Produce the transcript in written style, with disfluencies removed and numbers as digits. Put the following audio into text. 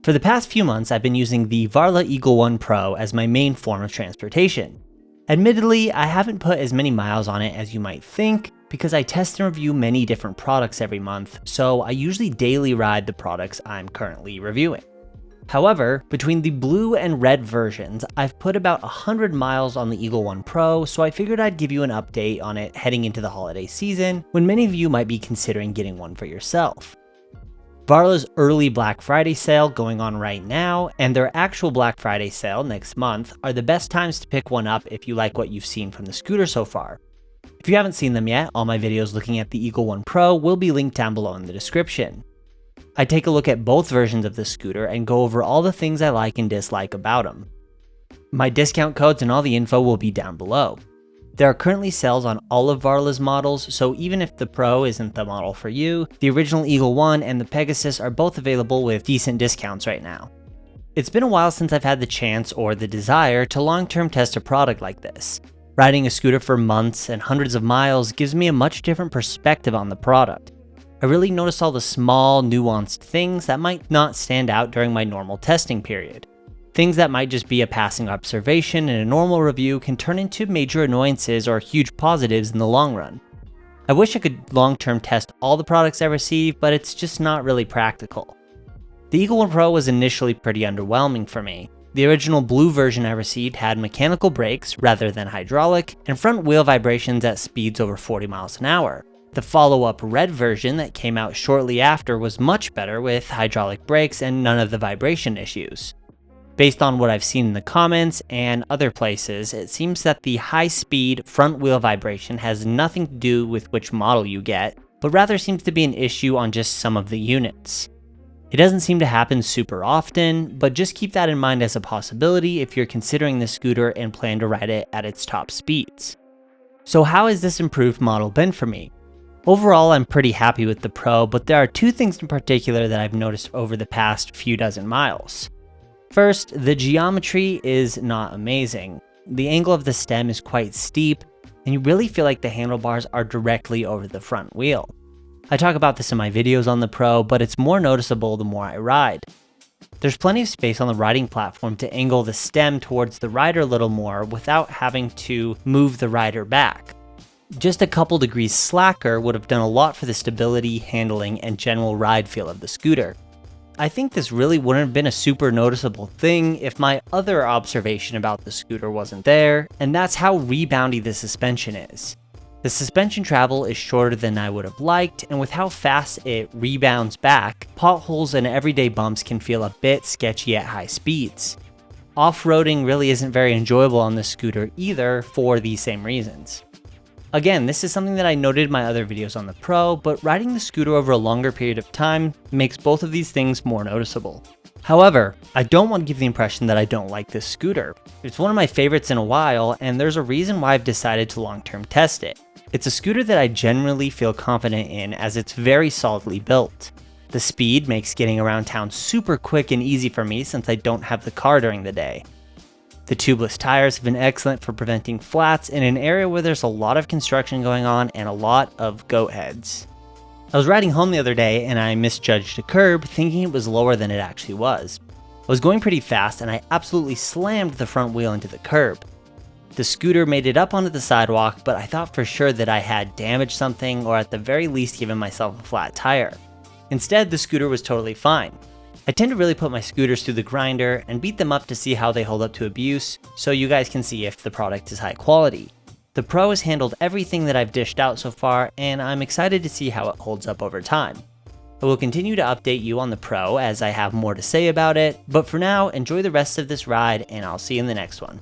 For the past few months, I've been using the Varla Eagle One Pro as my main form of transportation. Admittedly, I haven't put as many miles on it as you might think because I test and review many different products every month, so I usually daily ride the products I'm currently reviewing. However, between the blue and red versions, I've put about 100 miles on the Eagle One Pro, so I figured I'd give you an update on it heading into the holiday season when many of you might be considering getting one for yourself. Varla's early Black Friday sale going on right now, and their actual Black Friday sale next month are the best times to pick one up if you like what you've seen from the scooter so far. If you haven't seen them yet, all my videos looking at the Eagle One Pro will be linked down below in the description. I take a look at both versions of the scooter and go over all the things I like and dislike about them. My discount codes and all the info will be down below. There are currently sales on all of Varla's models, so even if the Pro isn't the model for you, the original Eagle One and the Pegasus are both available with decent discounts right now. It's been a while since I've had the chance or the desire to long-term test a product like this. Riding a scooter for months and hundreds of miles gives me a much different perspective on the product. I really notice all the small, nuanced things that might not stand out during my normal testing period. Things that might just be a passing observation in a normal review can turn into major annoyances or huge positives in the long run. I wish I could long-term test all the products I receive, but it's just not really practical. The Eagle One Pro was initially pretty underwhelming for me. The original blue version I received had mechanical brakes rather than hydraulic, and front wheel vibrations at speeds over 40 miles an hour. The follow-up red version that came out shortly after was much better with hydraulic brakes and none of the vibration issues. Based on what I've seen in the comments and other places, it seems that the high-speed front wheel vibration has nothing to do with which model you get, but rather seems to be an issue on just some of the units. It doesn't seem to happen super often, but just keep that in mind as a possibility if you're considering the scooter and plan to ride it at its top speeds. So how has this improved model been for me? Overall, I'm pretty happy with the Pro, but there are two things in particular that I've noticed over the past few dozen miles. First, the geometry is not amazing. The angle of the stem is quite steep, and you really feel like the handlebars are directly over the front wheel. I talk about this in my videos on the Pro, but it's more noticeable the more I ride. There's plenty of space on the riding platform to angle the stem towards the rider a little more without having to move the rider back. Just a couple degrees slacker would have done a lot for the stability, handling, and general ride feel of the scooter. I think this really wouldn't have been a super noticeable thing if my other observation about the scooter wasn't there, and that's how reboundy the suspension is. The suspension travel is shorter than I would have liked, and with how fast it rebounds back, potholes and everyday bumps can feel a bit sketchy at high speeds. Off-roading really isn't very enjoyable on the scooter either for these same reasons. Again, this is something that I noted in my other videos on the Pro, but riding the scooter over a longer period of time makes both of these things more noticeable. However, I don't want to give the impression that I don't like this scooter. It's one of my favorites in a while, and there's a reason why I've decided to long-term test it. It's a scooter that I generally feel confident in as it's very solidly built. The speed makes getting around town super quick and easy for me since I don't have the car during the day. The tubeless tires have been excellent for preventing flats in an area where there's a lot of construction going on and a lot of goat heads. I was riding home the other day and I misjudged a curb thinking it was lower than it actually was. I was going pretty fast and I absolutely slammed the front wheel into the curb. The scooter made it up onto the sidewalk, but I thought for sure that I had damaged something or at the very least given myself a flat tire. Instead, the scooter was totally fine. I tend to really put my scooters through the grinder and beat them up to see how they hold up to abuse, so you guys can see if the product is high quality. The Pro has handled everything that I've dished out so far, and I'm excited to see how it holds up over time. I will continue to update you on the Pro as I have more to say about it, but for now, enjoy the rest of this ride and I'll see you in the next one.